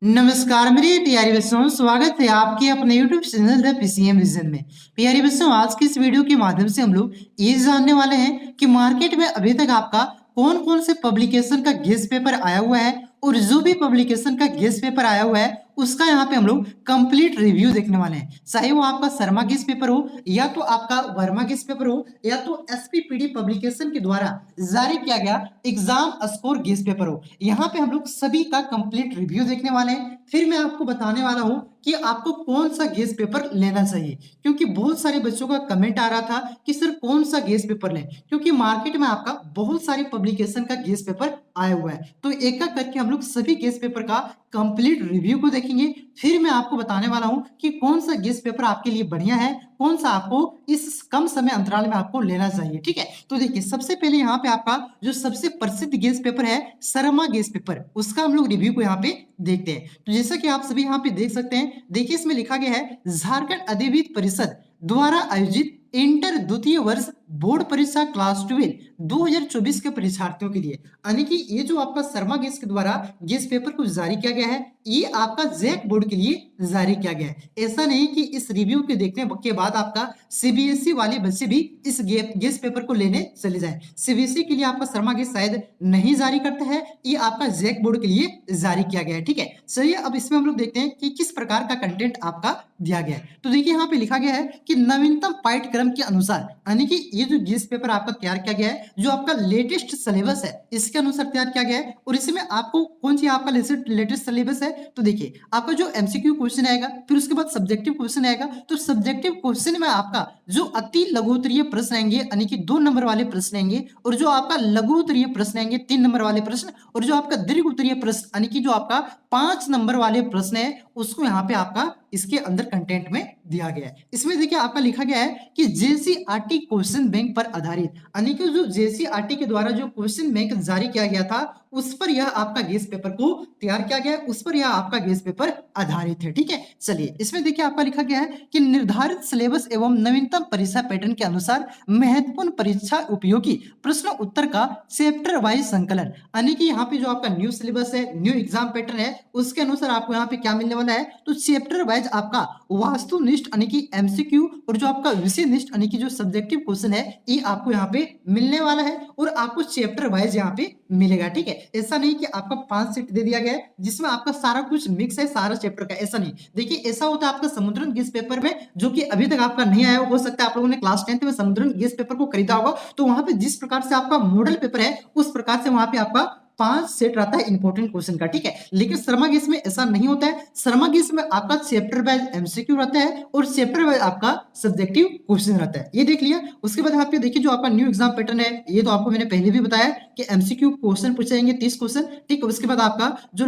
नमस्कार मेरे प्यारे बच्चों, स्वागत है आपके अपने YouTube channel the PCM vision में। प्यारे बच्चों, आज की इस वीडियो के माध्यम से हम लोग ये जानने वाले हैं कि मार्केट में अभी तक आपका कौन कौन से पब्लिकेशन का गेस्ट पेपर आया हुआ है और जो भी पब्लिकेशन का गेस्ट पेपर आया हुआ है उसका यहाँ पे हम लोग कंप्लीट रिव्यू देखने वाले हैं। चाहे वो आपका शर्मा गेस्ट पेपर हो या तो आपका वर्मा गेस्ट पेपर हो या तो एसपीपीडी पब्लिकेशन के द्वारा जारी किया गया एग्जाम स्कोर गेस्ट पेपर हो, यहाँ पे हम लोग सभी का कंप्लीट रिव्यू देखने वाले हैं। फिर मैं आपको बताने वाला हूँ कि आपको कौन सा गेस्ट पेपर लेना चाहिए, क्योंकि बहुत सारे बच्चों का कमेंट आ रहा था कि सर कौन सा गेस्ट पेपर लें, क्योंकि मार्केट में आपका बहुत सारे पब्लिकेशन का गेस्ट पेपर आया हुआ है। तो एक एक करके हम लोग सभी गेस्ट पेपर का कंप्लीट रिव्यू को देखेंगे। फिर मैं आपको बताने वाला हूं कि कौन सा गेस्ट पेपर आपके लिए बढ़िया है, कौन सा आपको इस कम समय अंतराल में आपको लेना चाहिए। ठीक है, तो देखिए सबसे पहले यहाँ पे आपका जो सबसे प्रसिद्ध गेस्ट पेपर है शर्मा गेस्ट पेपर, उसका हम लोग रिव्यू को यहाँ पे देखते हैं। तो जैसा कि आप सभी यहाँ पे देख सकते हैं, देखिए इसमें लिखा गया है झारखंड अधिविद्य परिषद द्वारा आयोजित इंटर द्वितीय वर्ष बोर्ड परीक्षा क्लास 12 2024 के परीक्षार्थियों के लिए, यानी कि ये जो आपका शर्मा गेस्ट के द्वारा गेस्ट पेपर को जारी किया गया है, ये आपका जैक बोर्ड के लिए जारी किया गया है। ऐसा नहीं कि इस रिव्यू के देखने के बाद आपका सीबीएसई वाले बच्चे भी इस गेस्ट पेपर को लेने चले जाएं। सीबीएसई के लिए आपका शर्मा गेस्ट शायद नहीं जारी करता है, ये आपका जैक बोर्ड के लिए जारी किया गया है। ठीक है, चलिए अब इसमें हम लोग देखते हैं कि किस प्रकार का कंटेंट आपका दिया गया है। तो देखिए यहाँ पे लिखा गया है कि नवीनतम पाठ्यक्रम के अनुसार, यानी कि ये जो गेस्ट पेपर आपका तैयार किया गया है जो आपका लेटेस्ट सिलेबस है इसके अनुसार तैयार किया गया है। और इसमें आपको कौन सी आपका लेटेस्ट सिलेबस है, तो देखिए आपका जो एमसीक्यू क्वेश्चन आएगा, फिर उसके बाद सब्जेक्टिव क्वेश्चन आएगा। तो सब्जेक्टिव क्वेश्चन में आपका जो अति लघु उत्तरीय प्रश्न आएंगे, यानी कि 2 नंबर वाले प्रश्न आएंगे, और जो आपका लघु उत्तरीय प्रश्न आएंगे 3 नंबर वाले प्रश्न, और जो आपका दीर्घ उत्तरीय प्रश्न यानी कि जो आपका 5 नंबर वाले प्रश्न है उसको यहाँ पे आपका इसके अंदर कंटेंट में दिया गया है। इसमें देखिए आपका लिखा गया है कि जेसीआरटी क्वेश्चन बैंक पर आधारित, यानी कि जो जेसीआरटी के द्वारा जो क्वेश्चन बैंक जारी किया गया था उस पर यह आपका गेस्ट पेपर को तैयार किया गया है, उस पर यह आपका गेस्ट पेपर आधारित है। ठीक है, चलिए इसमें देखिए आपका लिखा गया है कि निर्धारित सिलेबस एवं नवीनतम परीक्षा पैटर्न के अनुसार महत्वपूर्ण परीक्षा उपयोगी प्रश्न उत्तर का चैप्टर वाइज संकलन, यानी कि यहाँ पे जो आपका न्यू सिलेबस है, न्यू एग्जाम पैटर्न है, उसके अनुसार आपको यहाँ पे क्या मिलने वाला है, तो चैप्टर वाइज आपका वास्तुनिष्ठ यानी कि एमसीक्यू और जो आपका विषयनिष्ठ यानी कि जो सब्जेक्टिव क्वेश्चन है ये आपको यहाँ पे मिलने वाला है और आपको चैप्टर वाइज यहाँ पे मिलेगा। ठीक है, ऐसा नहीं कि आपका 5 सेट दे दिया गया है जिसमें आपका सारा कुछ मिक्स है सारा चैप्टर का, ऐसा नहीं। देखिए ऐसा होता है आपका समुद्रन गेस्ट पेपर में, जो कि अभी तक आपका नहीं आया हो सकता है आप लोगों ने क्लास 10th में समुद्रन गेस्ट पेपर को खरीदा होगा, तो वहां पे जिस प्रकार से आपका मॉडल पेपर है उस प्रकार से वहां पे आपका 5 सेट रहता है इंपॉर्टेंट क्वेश्चन का। ठीक है, लेकिन शर्मा गेस्ट में ऐसा नहीं होता है। शर्मा गेस्ट में आपका चैप्टर वाइज एमसीक्यू रहता है और चैप्टर वाइज आपका सब्जेक्टिव क्वेश्चन रहता है, ये देख लिया। उसके बाद आप देखिए जो आपका न्यू एग्जाम पैटर्न है, ये तो आपको मैंने पहले भी बताया कि एमसीक्यू क्वेश्चन पूछे जाएंगे 30 क्वेश्चन। ठीक है, उसके बाद आपका जो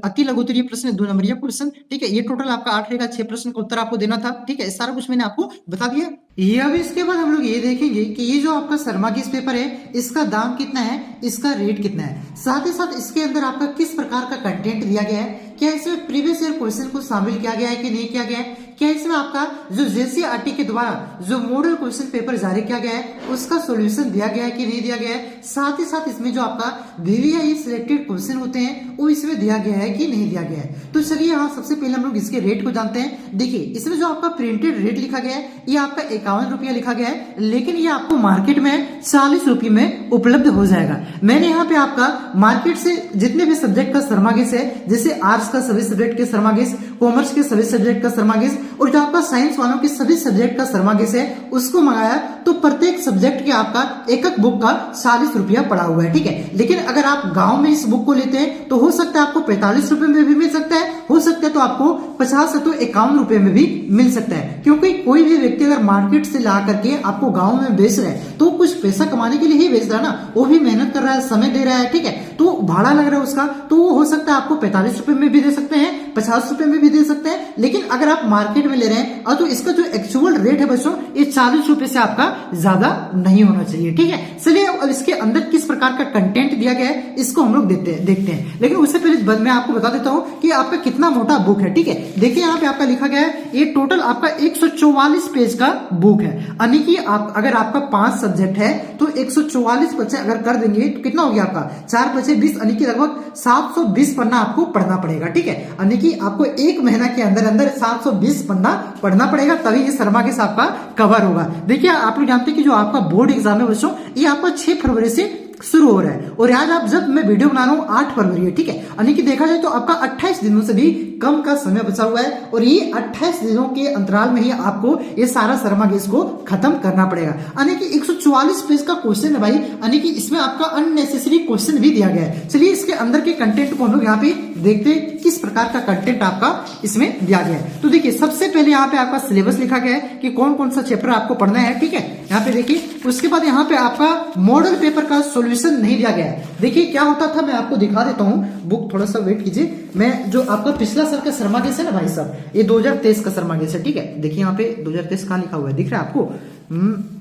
अति लघु उत्तरीय प्रश्न 2 नंबरीय क्वेश्चन, ठीक है, ये टोटल आपका 8 रहेगा, 6 प्रश्न का उत्तर आपको देना था। ठीक है, सारा कुछ मैंने आपको बता दिया। ये अब इसके बाद हम लोग ये देखेंगे कि ये जो आपका शर्मा गेस्ट पेपर है इसका दाम कितना है, इसका रेट कितना है, साथ ही साथ इसके अंदर आपका किस प्रकार का कंटेंट दिया गया है, क्या इसमें प्रीवियस ईयर क्वेश्चन को शामिल किया गया है कि नहीं किया गया है, क्या इसमें आपका जो जेसीआरटी के द्वारा जो मॉडल क्वेश्चन पेपर जारी किया गया है उसका सॉल्यूशन दिया गया है कि नहीं दिया गया है, साथ ही साथ इसमें जो आपका वीवीआई सिलेक्टेड क्वेश्चन होते हैं वो इसमें दिया गया है कि नहीं दिया गया है। तो चलिए यहाँ सबसे पहले हम लोग इसके रेट को जानते हैं। देखिए इसमें जो आपका प्रिंटेड रेट लिखा गया है ये आपका 51 रुपया लिखा गया है, लेकिन ये आपको मार्केट में 40 रुपये में उपलब्ध हो जाएगा। मैंने यहाँ पे आपका मार्केट से जितने भी सब्जेक्ट का शर्मा गेस्ट है, जैसे आर्ट्स का सभी सब्जेक्ट के शर्मा गेस्ट, कॉमर्स के सभी सब्जेक्ट का शर्मा गेस्ट और जो आपका साइंस वालों के सभी सब्जेक्ट का शर्मा गेस्ट है उसको मंगाया, तो प्रत्येक सब्जेक्ट के आपका एक एक बुक का 40 रुपया पड़ा हुआ है। ठीक है, लेकिन अगर आप गांव में इस बुक को लेते हैं तो हो सकता है आपको 45 रुपए में भी मिल सकता है, हो सकता है तो आपको 50 से तो 51 रुपए में भी मिल सकता है, क्योंकि कोई भी व्यक्ति अगर मार्केट से ला करके आपको गांव में बेच रहा है तो कुछ पैसा कमाने के लिए ही बेच रहा है ना, वो भी मेहनत कर रहा है, समय दे रहा है। ठीक है, तो भाड़ा लग रहा है उसका, तो वो हो सकता है आपको 45 रुपए में भी दे सकते हैं, 50 रुपए में भी दे सकते हैं, लेकिन अगर आप मार्केट में ले रहे हैं तो इसका जो एक्चुअल रेट है बच्चों ये 40 रुपए से आपका ज्यादा नहीं होना चाहिए। ठीक है, चलिए अब इसके अंदर किस प्रकार का कंटेंट दिया गया है इसको हम लोग देखते हैं। लेकिन उससे पहले मैं आपको बता देता हूं कि आपका कितना मोटा बुक है। ठीक है, देखिए यहाँ पे आपका लिखा गया है ये टोटल आपका 144 पेज का बुक है। यानी कि आप अगर आपका 5 सब्जेक्ट है तो 144 बच्चे अगर कर देंगे तो कितना हो गया आपका 4 बचे 20, यानी कि लगभग 720 पन्ना आपको पढ़ना पड़ेगा। ठीक है, यानी कि आपको एक महीना के अंदर अंदर 720 पन्ना पढ़ना पड़ेगा, तभी ये शर्मा केस आपका कवर होगा। देखिए आप लोग जानते हैं कि जो आपका बोर्ड एग्जाम है बच्चों ये आपका 6 फरवरी से शुरू हो रहा है और आज आप जब मैं वीडियो बना रहा हूं 8 फरवरी है। ठीक है, यानी कि देखा जाए तो आपका 28 दिनों से भी कम का समय बचा हुआ है और ये 28 दिनों के अंतराल में ही आपको ये सारा शर्मा केस को खत्म करना पड़ेगा। यानी कि 144 पेज का क्वेश्चन है भाई, यानी कि इसमें आपका अननेसेसरी क्वेश्चन भी दिया गया है। चलिए इसके अंदर के कंटेंट को हम लोग यहाँ पे देखते हैं किस प्रकार का कंटेंट आपका इसमें दिया गया है। तो देखिए सबसे पहले यहाँ पे आपका सिलेबस लिखा गया है कि कौन कौन सा चैप्टर आपको पढ़ना है। ठीक है, यहाँ पे देखिए उसके बाद यहाँ पे आपका मॉडल पेपर का सॉल्यूशन नहीं दिया गया है। देखिए क्या होता था मैं आपको दिखा देता हूँ, बुक थोड़ा सा वेट कीजिए। मैं जो आपका पिछला साल का शर्मा केस है ना भाई साहब, ये 2023 का शर्मा केस है। ठीक है, देखिए यहाँ पे 2023 कहाँ लिखा हुआ है, दिख रहा है आपको?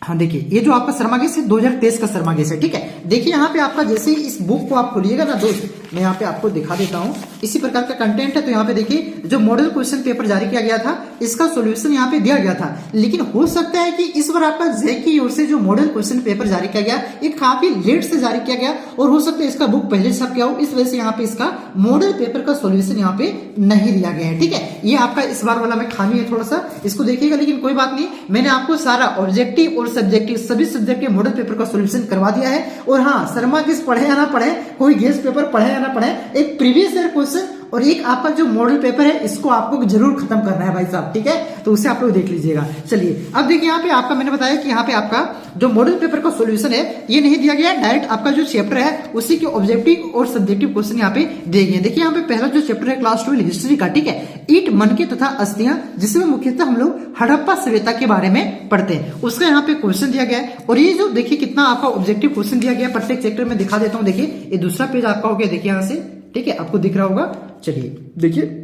हाँ देखिए ये जो आपका शर्मा केस है 2023 का शर्मा केस है। ठीक है, देखिए यहाँ पे आपका जैसे ही इस बुक को आप खोलिएगा ना दोस्त, मैं यहाँ पे आपको दिखा देता हूँ इसी प्रकार का कंटेंट है। तो यहाँ पे देखिए जो मॉडल क्वेश्चन पेपर जारी किया गया था इसका सॉल्यूशन यहाँ पे दिया गया था, लेकिन हो सकता है कि इस बार आपका जेक की ओर से जो मॉडल क्वेश्चन पेपर जारी किया गया ये काफी लेट से जारी किया गया और हो सकता है इसका बुक पहले छप गया हो, इस वजह से यहाँ पे इसका मॉडल पेपर का सॉल्यूशन यहाँ पे नहीं दिया गया है। ठीक है, ये आपका इस बार वाला में खामी है, थोड़ा सा इसको देखिएगा, लेकिन कोई बात नहीं, मैंने आपको सारा ऑब्जेक्टिव और सब्जेक्टिव सभी सब्जेक्ट के मॉडल पेपर का सॉल्यूशन करवा दिया है। और हाँ, शर्मा केस पढ़े या ना पढ़े, कोई गेस्ट पेपर पढ़े या ना पढ़े, एक प्रीवियस ईयर क्वेश्चन और एक आपका जो मॉडल पेपर है इसको आपको जरूर खत्म करना है भाई साहब। ठीक है, तो उसे आप लोग देख लीजिएगा। चलिए अब देखिए यहाँ पे आपका मैंने बताया कि यहाँ पे आपका जो मॉडल पेपर का सॉल्यूशन है ये नहीं दिया गया है, डायरेक्ट आपका जो चैप्टर है उसी के ऑब्जेक्टिव और सब्जेक्टिव क्वेश्चन यहाँ पे दिए गए। देखिए यहाँ पे पहला जो चैप्टर है क्लास 12 हिस्ट्री का। ठीक है, ईट मनके तथा अस्थियां, जिसमें मुख्यतः हम लोग हड़प्पा सभ्यता के बारे में पढ़ते हैं, उसका यहाँ पे क्वेश्चन दिया गया है। और ये जो देखिए कितना आपका ऑब्जेक्टिव क्वेश्चन दिया गया है प्रत्येक चैप्टर में, दिखा देता हूँ। देखिए ये दूसरा पेज आपका हो गया, देखिए यहाँ से, ठीक है, आपको दिख रहा होगा। चलिए देखिए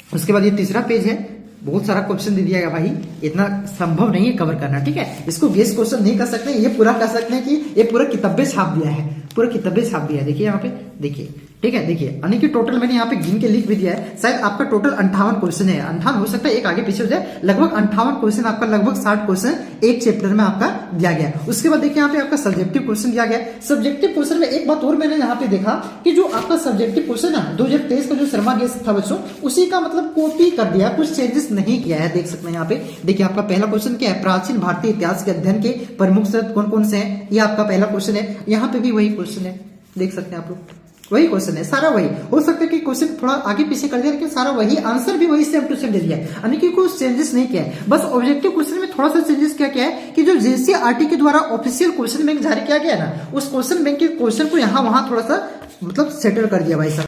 उसके बाद ये तीसरा पेज है, बहुत सारा क्वेश्चन दे दिया गया भाई, इतना संभव नहीं है कवर करना। ठीक है, इसको गेस क्वेश्चन नहीं कर सकते, ये पूरा कर सकते हैं कि ये पूरा किताबें छाप दिया है, पूरा किताबें छाप दिया है। देखिए यहाँ पे देखिए, ठीक है, देखिए यानी कि टोटल मैंने यहाँ पे गिन के लिख भी दिया है। शायद आपका टोटल 58 क्वेश्चन है, 58 हो सकता है, एक आगे पीछे हो जाए, लगभग 58 क्वेश्चन आपका, लगभग 60 क्वेश्चन एक चैप्टर में आपका दिया गया है। उसके बाद देखिए यहाँ पे आपका सब्जेक्टिव क्वेश्चन दिया गया है। सब्जेक्टिव क्वेश्चन में एक बात और मैंने यहाँ पे देखा कि जो आपका सब्जेक्टिव क्वेश्चन है 2023 का जो शर्मा केस था बच्चों, उसी का मतलब कॉपी कर दिया, कुछ चेंजेस नहीं किया है। देख सकते हैं यहाँ पे, देखिए आपका पहला क्वेश्चन क्या है, प्राचीन भारतीय इतिहास के अध्ययन के प्रमुख शब्द कौन कौन से हैं, ये आपका पहला क्वेश्चन है। यहाँ पे भी वही क्वेश्चन है, देख सकते हैं आप लोग, वही क्वेश्चन है, सारा वही। हो सकता है कि क्वेश्चन थोड़ा आगे पीछे कर दिया, लेकिन सारा वही, आंसर भी वही सेम टू सेम दे दिया है, यानी कि कुछ चेंजेस नहीं किया है। बस ऑब्जेक्टिव क्वेश्चन में थोड़ा सा चेंजेस क्या किया है कि जो जेसीईआरटी के द्वारा ऑफिशियल क्वेश्चन बैंक जारी किया गया ना, उस क्वेश्चन बैंक के क्वेश्चन को यहाँ वहां थोड़ा सा मतलब सेटल कर दिया भाई साहब।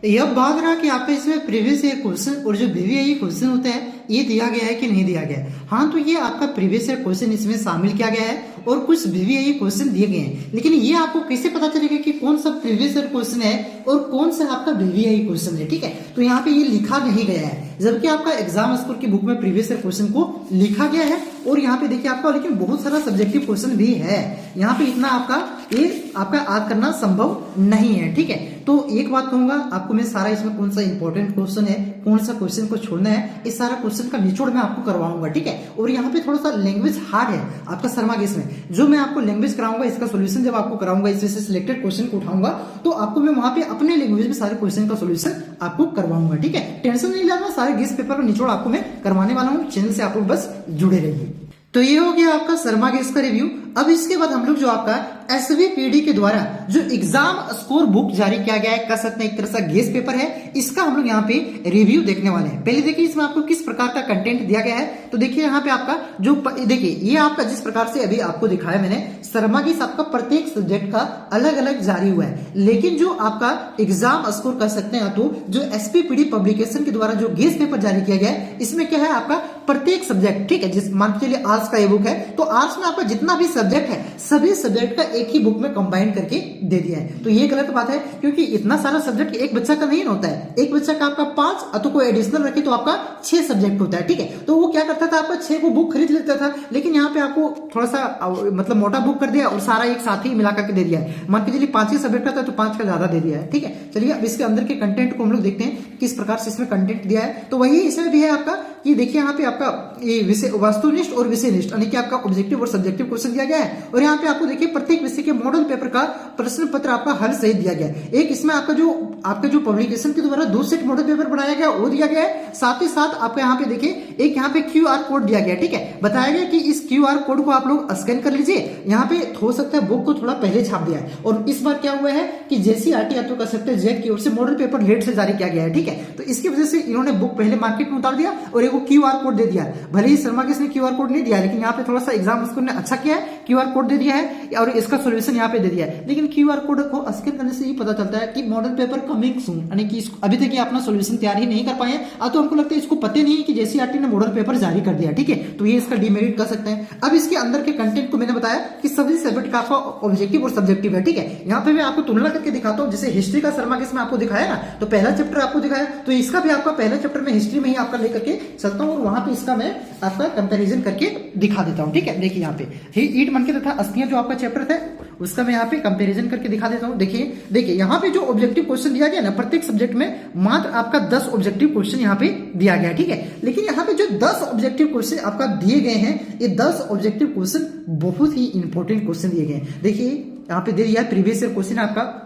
यह बात रहा कि आपका इसमें प्रीवियस ईयर क्वेश्चन और जो वीवीआई क्वेश्चन होते हैं ये दिया गया है कि नहीं दिया गया है। हाँ, तो ये आपका प्रीवियस ईयर क्वेश्चन इसमें शामिल किया गया है और कुछ वीवीआई क्वेश्चन दिए गए हैं, लेकिन ये आपको कैसे पता चलेगा कि कौन सा प्रीवियस ईयर क्वेश्चन है और कौन सा आपका वीवीआई क्वेश्चन है। ठीक है, तो यहाँ पे ये लिखा नहीं गया है, जबकि आपका एग्जाम स्कोर की बुक में प्रीवियस ईयर क्वेश्चन को लिखा गया है। और यहाँ पे देखिए आपका, लेकिन बहुत सारा सब्जेक्टिव क्वेश्चन भी है, यहाँ पे इतना आपका ये आपका याद करना संभव नहीं है। ठीक है, तो एक बात कहूंगा आपको मैं, सारा इसमें कौन सा इंपॉर्टेंट क्वेश्चन है, कौन सा क्वेश्चन को छोड़ना है, इस सारा क्वेश्चन का निचोड़ मैं आपको करवाऊंगा। ठीक है, और यहाँ पे थोड़ा सा लैंग्वेज हार्ड है आपका शर्मा केस में, जो मैं आपको लैंग्वेज कराऊंगा, इसका सोल्यूशन जब आपको कराऊंगा, इसमें से सिलेक्टेड क्वेश्चन को उठाऊंगा तो आपको मैं वहां पे अपने लैंग्वेज में सारे क्वेश्चन का सोल्यूशन आपको करवाऊंगा। ठीक है, टेंशन नहीं लेना, सारे गेस्ट पेपर का निचोड़ आपको मैं करवाने वाला हूँ, चैनल से आप लोग बस जुड़े रहिए। तो ये हो गया आपका शर्मा केस का रिव्यू। अब इसके बाद हम लोग जो आपका एसवीपीडी के द्वारा जो एग्जाम स्कोर बुक जारी किया गया है, कह सकते हैं एक तरह से गेस्ट पेपर है, इसका हम लोग यहाँ पे रिव्यू देखने वाले हैं। पहले देखिए इसमें आपको किस प्रकार का कंटेंट दिया गया है। तो देखिए यहाँ पे आपका जो देखिए ये आपका जिस प्रकार से अभी आपको दिखाया मैंने, शर्मा केस आपका प्रत्येक सब्जेक्ट का अलग अलग जारी हुआ है, लेकिन जो आपका एग्जाम स्कोर कह सकते हैं तो जो एसपीपीडी पब्लिकेशन के द्वारा जो गेस्ट पेपर जारी किया गया है, इसमें क्या है आपका प्रत्येक सब्जेक्ट, ठीक है, जिस मान के चलिए आर्ट्स का ये बुक है, तो आर्ट्स में आपका जितना भी सब्जेक्ट है सभी सब्जेक्ट का एक ही बुक में कंबाइन करके दे दिया है। तो ये गलत बात है, क्योंकि इतना सारा सब्जेक्ट एक बच्चा का नहीं होता है, एक बच्चा का आपका 5 तो कोई एडिशनल रखे तो आपका 6 सब्जेक्ट होता है। ठीक है, तो वो क्या करता था, आपका 6 को बुक खरीद लेता था, लेकिन यहाँ पे आपको थोड़ा सा मतलब मोटा बुक कर दिया और सारा एक साथ ही मिला करके दे दिया है। मान के चलिए 5 ही सब्जेक्ट का था तो 5 का ज्यादा दे दिया है। ठीक है, चलिए अब इसके अंदर के कंटेंट को हम लोग देखते हैं किस प्रकार से इसमें कंटेंट दिया है। तो वही इसमें भी है आपका, ये देखिए यहाँ पे आपका ये विषय वस्तुनिष्ठ और विषयनिष्ठ यानी कि आपका ऑब्जेक्टिव और सब्जेक्टिव क्वेश्चन दिया गया है। और यहाँ पे आपको देखिए प्रत्येक विषय के मॉडल पेपर का प्रश्न पत्र आपका हल सहित दिया गया है। एक इसमें आपका जो पब्लिकेशन के द्वारा 2 सेट मॉडल पेपर बनाया गया वो दिया गया है। साथ ही साथ आपका यहाँ पे देखिए एक यहाँ पे QR कोड दिया गया है। ठीक है, बताया गया कि इस QR कोड को आप लोग स्कैन कर लीजिए। यहाँ पे हो सकता है बुक को थोड़ा पहले छाप दिया है, और इस बार क्या हुआ है कि JCERT आप तो कर सकते हैं जेट की ओर से मॉडल पेपर लेट से जारी किया गया है। ठीक है, तो इसकी वजह से इन्होंने बुक पहले मार्केट में उतार दिया और एक QR कोड दे दिया। भले ही शर्मा केस ने QR कोड नहीं दिया, लेकिन यहाँ पे थोड़ा सा एग्जाम स्कोर ने अच्छा किया है, QR कोड दे दिया है और इसका सोल्यूशन यहाँ पे दे दिया है। लेकिन QR कोड को स्कैन करने से ये पता चलता है कि मॉडल पेपर कमिंग सून, यानी कि अभी तक ये अपना सोल्यूशन तैयार ही नहीं कर पाए हैं। तो हमको लगता है इसको पता नहीं है कि JCERT ने मॉडल पेपर जारी कर दिया। ठीक है, तो ये इसका डिमेरिट कर सकते हैं। अब इसके अंदर के कंटेंट को मैंने बताया कि सभी सब्जेक्ट का आपका ऑब्जेक्टिव और सब्जेक्टिव है। ठीक है, यहाँ पे मैं आपको तुलना करके दिखाता हूँ। जैसे हिस्ट्री का शर्मा केस में आपको दिखाया ना, तो पहला चैप्टर आपको दिखाया, तो इसका भी आपका पहला चैप्टर में हिस्ट्री में ही आपका लेकर के चलता हूँ और वहां पे इसका मैं आपका कंपैरिजन करके दिखा देता हूँ। ठीक है, देखिए यहाँ पे ईट मन के तथा अस्थियां जो आपका चैप्टर था उसका मैं यहाँ पे कंपैरिजन करके दिखा देता हूँ। देखिए यहाँ पे जो ऑब्जेक्टिव क्वेश्चन दिया गया ना, प्रत्येक सब्जेक्ट में मात्र आपका 10 ऑब्जेक्टिव क्वेश्चन यहाँ पे दिया गया है। ठीक है, लेकिन यहाँ पे जो 10 ऑब्जेक्टिव क्वेश्चन आपका दिए गए हैं, ये 10 ऑब्जेक्टिव क्वेश्चन बहुत ही इंपॉर्टेंट क्वेश्चन दिए गए हैं। देखिए यहाँ पे दे दिया है प्रीवियस ईयर क्वेश्चन आपका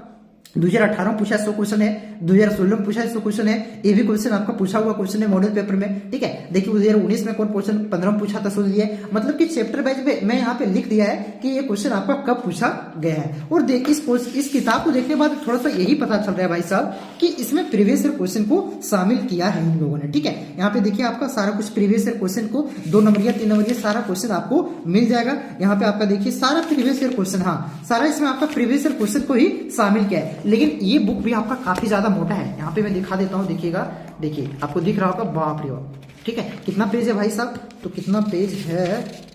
2018 में पूछा 100 क्वेश्चन है, 2016 में पूछा 100 क्वेश्चन है। ये भी क्वेश्चन आपका पूछा हुआ क्वेश्चन है मॉडल पेपर में। ठीक है, देखिए 2019 में कौन क्वेश्चन 15 में पूछा था, सोच दिया है। मतलब कि चैप्टर वाइज में मैं यहाँ पे लिख दिया है कि ये क्वेश्चन आपका कब पूछा गया है। और देखिए इस किताब को देखने के बाद थोड़ा सा यही पता चल रहा है भाई साहब कि इसमें प्रीवियस ईयर क्वेश्चन को शामिल किया है इन लोगों ने। ठीक है, यहाँ पे देखिए आपका सारा कुछ प्रीवियस ईयर क्वेश्चन को 2 नंबरिया 3 नंबरिया सारा क्वेश्चन आपको मिल जाएगा। यहाँ पे आपका देखिए सारा प्रीवियस ईयर क्वेश्चन, हाँ सारा इसमें आपका प्रीवियस ईयर क्वेश्चन को ही शामिल किया है। लेकिन ये बुक भी आपका काफी ज्यादा मोटा है। यहाँ पे मैं दिखा देता हूँ, देखिएगा, देखिए आपको दिख रहा होगा, बाप रे बाप। ठीक है, कितना पेज है भाई साहब, तो कितना पेज है,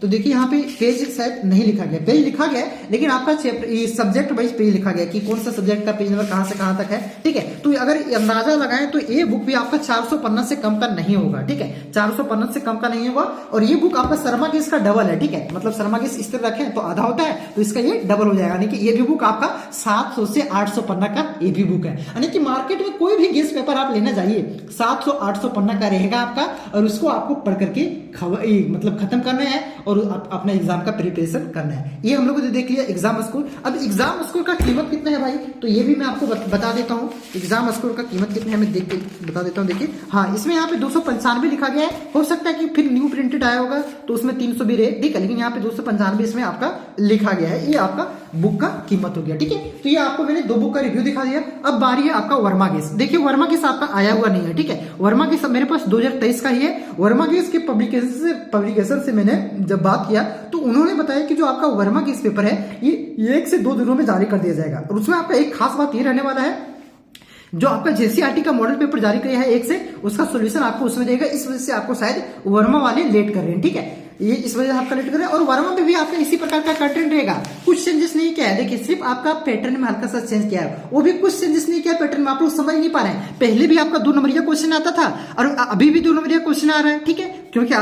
तो देखिए यहाँ पे पेज शायद नहीं लिखा गया, पेज लिखा गया है लेकिन आपका चैप्टर सब्जेक्ट वाइज पेज लिखा गया कि कौन सा सब्जेक्ट का पेज नंबर कहाँ से कहाँ तक है। ठीक है, तो अगर अंदाजा लगाएं तो ये बुक भी आपका 400 पन्ना से कम का नहीं होगा। ठीक है, 400 पन्ना से कम का नहीं होगा, और ये बुक आपका शर्मा केस का डबल है। ठीक है, मतलब शर्मा केस इस तरह रखें तो आधा होता है, तो इसका ये डबल हो जाएगा, यानी कि ये भी बुक आपका 700 से 800 पन्ना का ये भी बुक है। यानी कि मार्केट में कोई भी गेस्ट पेपर आप लेना जाइए 700-800 पन्ना का रहेगा आपका, और उसको आपको पढ़ करके मतलब खत्म करना है और अपना एग्जाम का प्रिपरेशन करना है। ये हम लोगों ने देख लिया एग्जाम स्कोर। अब एग्जाम स्कोर का कीमत कितना है भाई, तो ये भी मैं आपको बता देता हूँ। एग्जाम स्कोर का कीमत कितना है मैं देख के बता देता हूँ। देखिए हाँ, इसमें यहाँ पे 295 लिखा गया है, हो सकता है कि फिर न्यू प्रिंटेड आया होगा तो उसमें 300 भी रहे। ठीक है, लेकिन यहाँ पे 295 इसमें आपका लिखा गया है, ये आपका बुक का कीमत हो गया। ठीक है, तो ये आपको मैंने 2 बुक का रिव्यू दिखा दिया। अब बारी है आपका वर्मा गेस। देखिए वर्मा गेस आपका आया हुआ नहीं है। ठीक है, वर्मा गेस मेरे पास 2023 का ही है। वर्मा गेस के पब्लिकेशन से मैंने जब बात किया तो उन्होंने बताया कि जो आपका वर्मा गेस पेपर है ये 1 से 2 दिनों में जारी कर दिया जाएगा। और उसमें आपका एक खास बात ये रहने वाला है, जो आपका JCERT का मॉडल पेपर जारी किया है 1 से, उसका सोल्यूशन आपको उसमें देगा। इस वजह से आपको शायद वर्मा वाले लेट कर रहे हैं। ठीक है, ये इस वजह से आप कलेक्ट करें, और वर्मा में भी आपका इसी प्रकार का कंटेंट रहेगा। कुछ चेंजेस नहीं किया है, देखिए सिर्फ आपका पैटर्न में हल्का सा चेंज किया है, वो भी कुछ चेंजेस नहीं किया पैटर्न में। आप लोग समझ नहीं पा रहे हैं, पहले भी आपका 2 नंबरिया क्वेश्चन आता था और अभी भी 2 नंबरिया क्वेश्चन आ रहा है। ठीक है, क्योंकि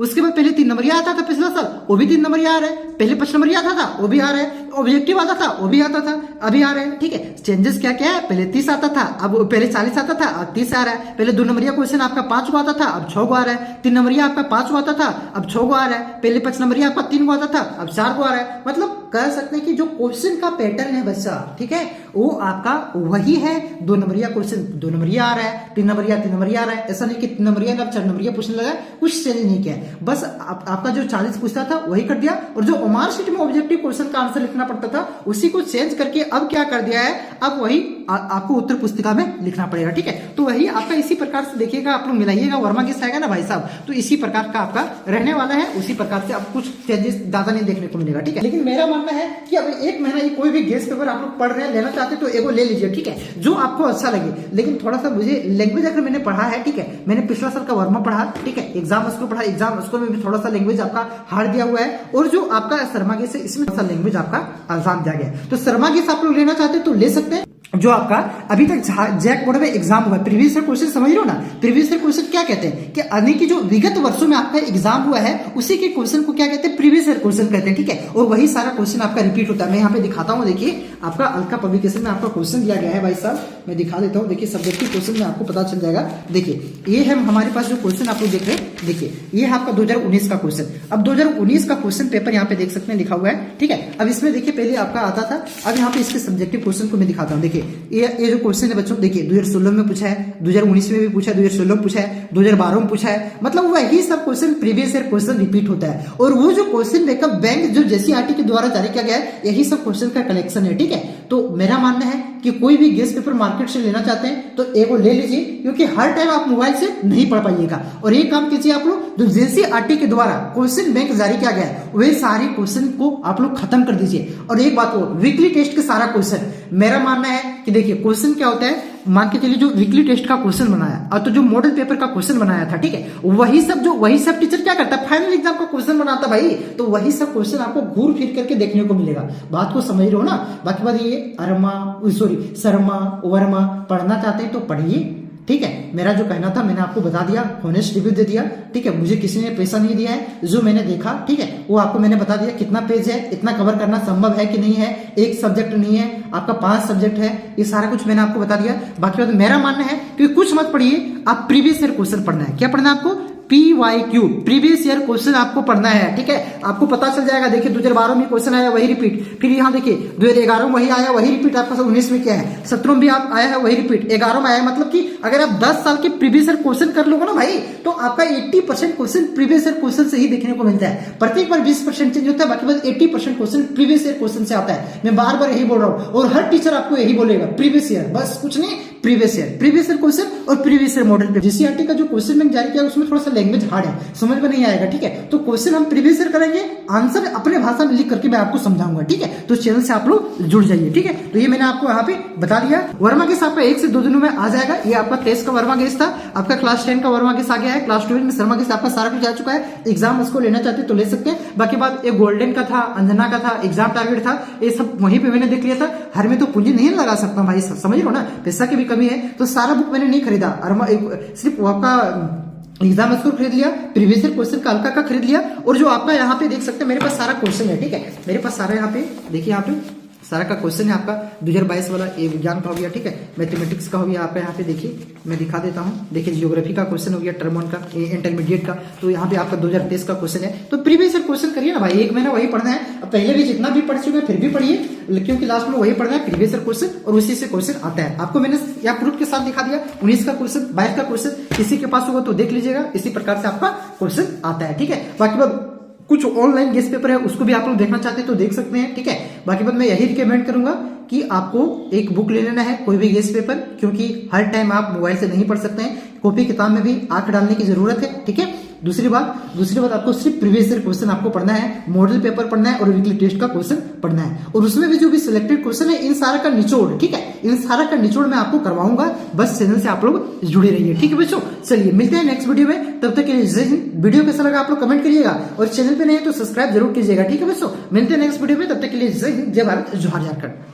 उसके बाद पहले 3 नंबरिया आता था पिछला साल, वो भी 3 नंबरिया आ रहा है। पहले 5 नंबरिया आता था, वो भी आ रहा है। ऑब्जेक्टिव आता था, वो भी आता था, अभी आ रहा है। ठीक है, चेंजेस क्या क्या है, पहले 30 आता था, अब पहले 40 आता था, अब 30 आ रहा है। पहले 2 नंबरिया क्वेश्चन आपका 5 को आता था, अब 6 को आ रहा है। 3 नंबरिया आपका 5 को आता था, अब 6 को आ रहा है। पहले 5 नंबरिया आपका 3 को आता था, अब 4 को आ रहा है। मतलब कह सकते हैं कि जो क्वेश्चन का पैटर्न है बच्चा, ठीक है, वो आपका वही है। 2 नंबरिया क्वेश्चन 2 नंबरिया आ रहा है, 3 नंबरिया 3 नंबरिया आ रहा है। ऐसा नहीं कि 3 नंबरिया का 4 नंबरिया पूछने लगा, कुछ चेंज नहीं किया है। बस आपका जो 40 पूछता था वही कर दिया, और जो ओमार शीट में ऑब्जेक्टिव क्वेश्चन का आंसर लिखना करना पड़ता था, उसी को चेंज करके अब क्या कर दिया है, अब वही आपको उत्तर पुस्तिका में लिखना पड़ेगा। ठीक है, तो वही आपका इसी प्रकार से देखिएगा, आप लोग मिलाइएगा, वर्मा गेस आएगा ना भाई साहब, तो इसी प्रकार का आपका रहने वाला है। उसी प्रकार से अब कुछ चेंजेस ज्यादा नहीं देखने को मिलेगा। ठीक है, लेकिन मेरा मानना है कि अब एक महीना ये कोई भी गेस पेपर आप लोग पढ़ रहे हैं, लेना चाहते तो एगो ले लीजिए। ठीक है, जो आपको अच्छा लगे, लेकिन थोड़ा सा मुझे लैंग्वेज अगर मैंने पढ़ा है, ठीक है, मैंने पिछला साल का वर्मा पढ़ा, ठीक है, एग्जाम स्कोर पढ़ा, एग्जाम स्कोर में भी थोड़ा सा लैंग्वेज आपका हार्ड दिया हुआ है, और जो आपका शर्मा गेस है इसमें थोड़ा सा लैंग्वेज आपका आसान दिया गया है। तो शर्मा गेस आप लोग लेना चाहते तो ले सकते हैं। जो आपका अभी तक जैक बोर्ड में एग्जाम हुआ, प्रीवियस ईयर क्वेश्चन समझ रहे हो ना, प्रीवियस ईयर क्वेश्चन क्या कहते हैं कि अभी की जो विगत वर्षों में आपका एग्जाम हुआ है उसी के क्वेश्चन को क्या कहते हैं, प्रीवियस ईयर क्वेश्चन कहते हैं। ठीक है, और वही सारा क्वेश्चन आपका रिपीट होता है। मैं यहाँ पे दिखाता हूँ, देखिए आपका अलका पब्लिकेशन में आपका क्वेश्चन दिया गया है भाई साहब, मैं दिखा देता हूँ। देखिए सब्जेक्टिव क्वेश्चन में आपको पता चल जाएगा। देखिए ये है हमारे पास जो क्वेश्चन आप लोग देख रहे हैं, देखिए ये है आपका 2019 का क्वेश्चन। अब 2019 का क्वेश्चन पेपर यहाँ पे देख सकते हैं लिखा हुआ है। ठीक है, अब इसमें देखिए पहले आपका आता था, अब यहाँ पे इसके सब्जेक्टिव क्वेश्चन को मैं दिखाता हूँ। देखिए ये जो क्वेश्चन है बच्चों, देखिए 2016 में पूछा है, 2019 में भी पूछा है, 2016 में पूछा है, 2012 में पूछा है, मतलब वही सब question previous year question repeat होता है। और वो जो क्वेश्चन मेकअप बैंक जो जेसीईआरटी के द्वारा जारी किया गया है, यही सब क्वेश्चन का कलेक्शन है। ठीक है, तो मेरा मानना है कि कोई भी गेस पेपर मार्केट से लेना चाहते हैं तो एगो ले लीजिए, क्योंकि हर टाइम आप मोबाइल से नहीं पढ़ पाइएगा। और एक काम कीजिए आप लोग, जो जेसीईआरटी के द्वारा क्वेश्चन बैंक जारी किया गया है वे सारे क्वेश्चन को आप लोग खत्म कर दीजिए। और एक बात हो, वीकली टेस्ट के सारा क्वेश्चन, मेरा मानना है कि देखिए क्वेश्चन क्या होता है, मान के चलिए जो वीकली टेस्ट का क्वेश्चन बनाया और तो जो मॉडल पेपर का क्वेश्चन बनाया था, ठीक है, वही सब टीचर क्या करता है, फाइनल एग्जाम का क्वेश्चन बनाता भाई, तो वही सब क्वेश्चन आपको घूर फिर करके देखने को मिलेगा। बात को समझ रहे हो ना। बाकी बात ये शर्मा वर्मा पढ़ना चाहते हैं तो पढ़िए। ठीक है, मेरा जो कहना था मैंने आपको बता दिया, ऑनेस्ट रिव्यू दे दिया। ठीक है, मुझे किसी ने पैसा नहीं दिया है, जो मैंने देखा ठीक है वो आपको मैंने बता दिया। कितना पेज है, इतना कवर करना संभव है कि नहीं है, एक सब्जेक्ट नहीं है आपका 5 सब्जेक्ट है, ये सारा कुछ मैंने आपको बता दिया। बाकी बात मेरा मानना है कि कुछ मत पढ़िए, आप प्रीवियस ईयर क्वेश्चन पढ़ना है। क्या पढ़ना है आपको, PYQ प्रीवियस ईयर क्वेश्चन आपको पढ़ना है। ठीक है, आपको पता चल जाएगा। देखिए 2012 में क्वेश्चन आया वही रिपीट, फिर यहाँ देखिए 2011 में वही आया वही रिपीट, आपका 19 में क्या है, 17 में भी आप आया है वही रिपीट, 11 में आया। मतलब कि अगर आप 10 साल के प्रीवियस ईयर क्वेश्चन कर लोगे ना भाई, तो आपका 80% क्वेश्चन प्रीवियस ईयर क्वेश्चन से ही देखने को मिलता है। प्रत्येक बार 20% चेंज होता है, बाकी बात 80% क्वेश्चन प्रीवियस ईयर क्वेश्चन से आता है। मैं बार बार यही बोल रहा हूँ, और हर टीचर आपको यही बोलेगा, प्रीवियस ईयर, बस कुछ नहीं, प्रीवियस ईयर क्वेश्चन और प्रीवियस ईयर मॉडल पे। जेसीईआरटी का जो क्वेश्चन बैंक जारी किया उसमें थोड़ा सा लैंग्वेज हार्ड है, समझ में नहीं आएगा। ठीक है, तो क्वेश्चन हम प्रीवियस ईयर करेंगे, आंसर अपने भाषा में लिख करके मैं आपको समझाऊंगा। ठीक है, तो चैनल से आप लोग जुड़ जाइए। ठीक है, तो ये मैंने आपको यहाँ पे बता दिया। वर्मा गेस आपका 1 से 2 दिनों में आ जाएगा। ये आपका 23 का वर्मा गेस था, आपका क्लास 10 का वर्मा गेस आ गया है, क्लास 12 में शर्मा गेस आपका सारा कुछ आ चुका है। एग्जाम उसको लेना चाहते तो ले सकते हैं। बाकी बात एक गोल्डन का था, अंजना का था, एग्जाम टारगेट था, ये सब वहीं पे मैंने देख लिया था। हर में तो पूंजी नहीं लगा सकता भाई, समझ लो ना, पैसा की भी कमी है, तो सारा बुक मैंने नहीं खरीदा, सिर्फ आपका एग्जाम स्कोर खरीद लिया, प्रीवियस ईयर क्वेश्चन का हल्का का खरीद लिया। और जो आपका यहाँ पे देख सकते हैं मेरे पास सारा क्वेश्चन है। ठीक है, मेरे पास सारा यहाँ पे देखिए, यहाँ पे सारा का क्वेश्चन है आपका 2022 वाला। ये विज्ञान का हो गया, ठीक है, मैथमेटिक्स का हो गया आपका। यहाँ पे देखिए मैं दिखा देता हूँ, देखिए जियोग्राफी का क्वेश्चन हो गया, टर्म 1 का, इंटरमीडिएट का। तो यहाँ पे आपका 2023 का क्वेश्चन है। तो प्रीवियस ईयर क्वेश्चन करिए ना भाई, एक महीना वही पढ़ना है। अब पहले भी जितना भी पढ़ चुके हैं फिर भी पढ़िए, क्योंकि लास्ट में वही पढ़ना है, प्रीवियस ईयर क्वेश्चन, और उसी से क्वेश्चन आता है। आपको मैंने यहाँ प्रूफ के साथ दिखा दिया, 19 का क्वेश्चन, 22 का क्वेश्चन, किसी के पास होगा तो देख लीजिएगा, इसी प्रकार से आपका क्वेश्चन आता है। ठीक है, बाकी बात कुछ ऑनलाइन गेस पेपर है उसको भी आप लोग देखना चाहते हैं तो देख सकते हैं। ठीक है, बाकी बात मैं यही रिकमेंड करूंगा कि आपको एक बुक ले लेना है, कोई भी गेस पेपर, क्योंकि हर टाइम आप मोबाइल से नहीं पढ़ सकते हैं, कॉपी किताब में भी आंख डालने की जरूरत है। ठीक है, दूसरी बात आपको सिर्फ प्रीवियस ईयर क्वेश्चन आपको पढ़ना है, मॉडल पेपर पढ़ना है और वीकली टेस्ट का क्वेश्चन पढ़ना है। और उसमें भी जो भी सिलेक्टेड क्वेश्चन है, इन सारा का निचोड़, ठीक है, इन सारा का निचोड़ मैं आपको करवाऊंगा। बस चैनल से आप लोग जुड़े रहिए। ठीक है बच्चों, चलिए मिलते हैं नेक्स्ट वीडियो में, तब तक के लिए जय हिंद। वीडियो कैसा लगा आप लोग कमेंट करिएगा, और चैनल पे नहीं है तो सब्सक्राइब जरूर कीजिएगा। ठीक है बच्चों, मिलते हैं नेक्स्ट वीडियो में, तब तक के लिए जय हिंद, जय भारत, जोहार झारखंड।